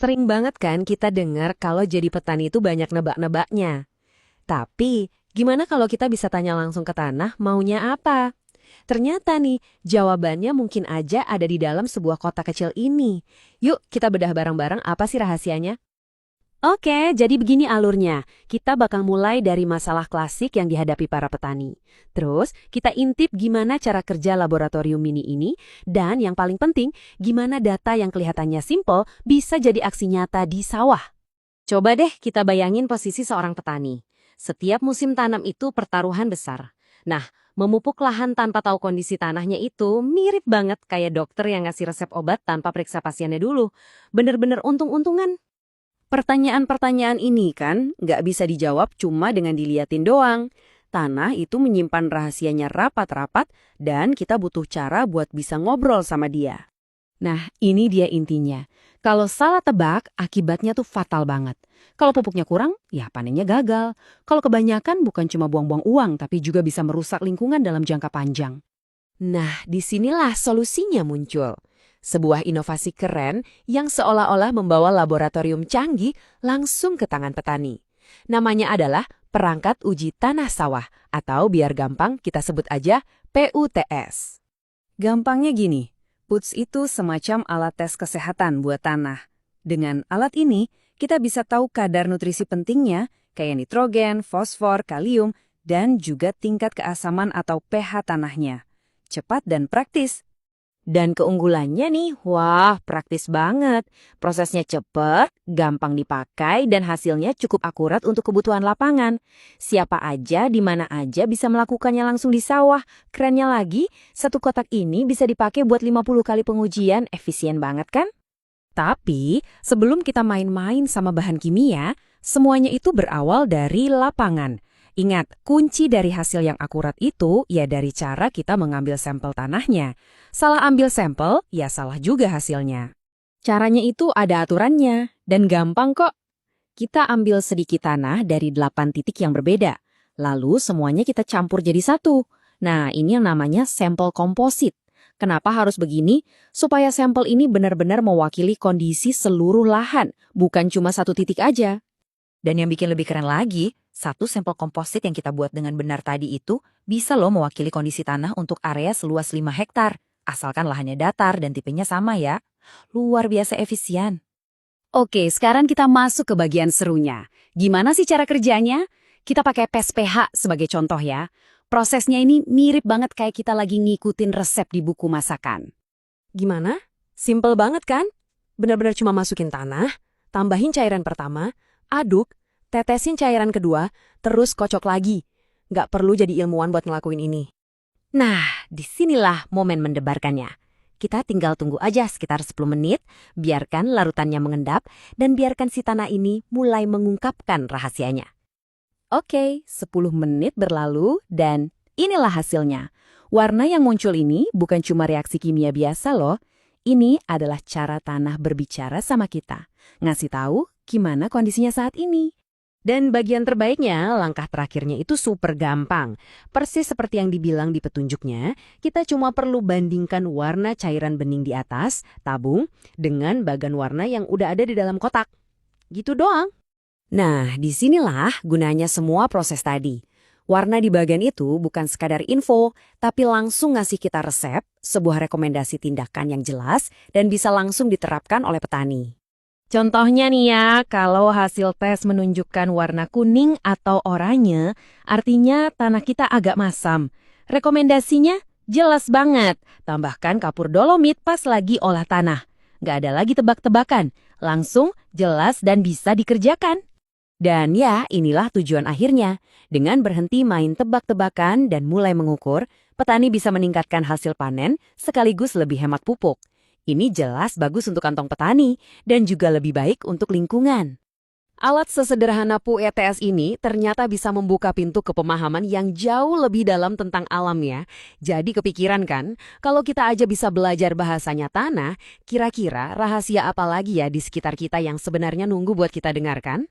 Sering banget kan kita dengar kalau jadi petani itu banyak nebak-nebaknya. Tapi, gimana kalau kita bisa tanya langsung ke tanah maunya apa? Ternyata nih, jawabannya mungkin aja ada di dalam sebuah kota kecil ini. Yuk, kita bedah bareng-bareng apa sih rahasianya? Oke, jadi begini alurnya. Kita bakal mulai dari masalah klasik yang dihadapi para petani. Terus, kita intip gimana cara kerja laboratorium mini ini, dan yang paling penting, gimana data yang kelihatannya simple bisa jadi aksi nyata di sawah. Coba deh kita bayangin posisi seorang petani. Setiap musim tanam itu pertaruhan besar. Nah, memupuk lahan tanpa tahu kondisi tanahnya itu mirip banget kayak dokter yang ngasih resep obat tanpa periksa pasiennya dulu. Bener-bener untung-untungan. Pertanyaan-pertanyaan ini kan nggak bisa dijawab cuma dengan diliatin doang. Tanah itu menyimpan rahasianya rapat-rapat dan kita butuh cara buat bisa ngobrol sama dia. Nah, ini dia intinya. Kalau salah tebak, akibatnya tuh fatal banget. Kalau pupuknya kurang, ya panennya gagal. Kalau kebanyakan bukan cuma buang-buang uang, tapi juga bisa merusak lingkungan dalam jangka panjang. Nah, disinilah solusinya muncul. Sebuah inovasi keren yang seolah-olah membawa laboratorium canggih langsung ke tangan petani. Namanya adalah perangkat uji tanah sawah, atau biar gampang kita sebut aja PUTS. Gampangnya gini, PUTS itu semacam alat tes kesehatan buat tanah. Dengan alat ini, kita bisa tahu kadar nutrisi pentingnya, kayak nitrogen, fosfor, kalium, dan juga tingkat keasaman atau pH tanahnya. Cepat dan praktis. Dan keunggulannya nih, wah praktis banget. Prosesnya cepet, gampang dipakai, dan hasilnya cukup akurat untuk kebutuhan lapangan. Siapa aja, di mana aja bisa melakukannya langsung di sawah. Kerennya lagi, satu kotak ini bisa dipakai buat 50 kali pengujian, efisien banget kan? Tapi, sebelum kita main-main sama bahan kimia, semuanya itu berawal dari lapangan. Ingat, kunci dari hasil yang akurat itu ya dari cara kita mengambil sampel tanahnya. Salah ambil sampel, ya salah juga hasilnya. Caranya itu ada aturannya, dan gampang kok. Kita ambil sedikit tanah dari 8 titik yang berbeda, lalu semuanya kita campur jadi satu. Nah, ini yang namanya sampel komposit. Kenapa harus begini? Supaya sampel ini benar-benar mewakili kondisi seluruh lahan, bukan cuma satu titik aja. Dan yang bikin lebih keren lagi, satu sampel komposit yang kita buat dengan benar tadi itu bisa loh mewakili kondisi tanah untuk area seluas 5 hektar. Asalkan lahannya datar dan tipenya sama ya. Luar biasa efisien. Oke, sekarang kita masuk ke bagian serunya. Gimana sih cara kerjanya? Kita pakai PES-pH sebagai contoh ya. Prosesnya ini mirip banget kayak kita lagi ngikutin resep di buku masakan. Gimana? Simple banget kan? Benar-benar cuma masukin tanah, tambahin cairan pertama, aduk, tetesin cairan kedua, terus kocok lagi. Nggak perlu jadi ilmuwan buat ngelakuin ini. Nah, disinilah momen mendebarkannya. Kita tinggal tunggu aja sekitar 10 menit, biarkan larutannya mengendap, dan biarkan si tanah ini mulai mengungkapkan rahasianya. Oke, 10 menit berlalu dan inilah hasilnya. Warna yang muncul ini bukan cuma reaksi kimia biasa loh. Ini adalah cara tanah berbicara sama kita. Ngasih tahu gimana kondisinya saat ini. Dan bagian terbaiknya, langkah terakhirnya itu super gampang. Persis seperti yang dibilang di petunjuknya, kita cuma perlu bandingkan warna cairan bening di atas, tabung, dengan bagan warna yang udah ada di dalam kotak. Gitu doang. Nah, disinilah gunanya semua proses tadi. Warna di bagian itu bukan sekadar info, tapi langsung ngasih kita resep, sebuah rekomendasi tindakan yang jelas, dan bisa langsung diterapkan oleh petani. Contohnya nih ya, kalau hasil tes menunjukkan warna kuning atau oranye, artinya tanah kita agak masam. Rekomendasinya jelas banget, tambahkan kapur dolomit pas lagi olah tanah. Nggak ada lagi tebak-tebakan, langsung, jelas, dan bisa dikerjakan. Dan ya, inilah tujuan akhirnya. Dengan berhenti main tebak-tebakan dan mulai mengukur, petani bisa meningkatkan hasil panen sekaligus lebih hemat pupuk. Ini jelas bagus untuk kantong petani dan juga lebih baik untuk lingkungan. Alat sesederhana PUTS ini ternyata bisa membuka pintu ke pemahaman yang jauh lebih dalam tentang alam ya. Jadi kepikiran kan, kalau kita aja bisa belajar bahasanya tanah, kira-kira rahasia apa lagi ya di sekitar kita yang sebenarnya nunggu buat kita dengarkan?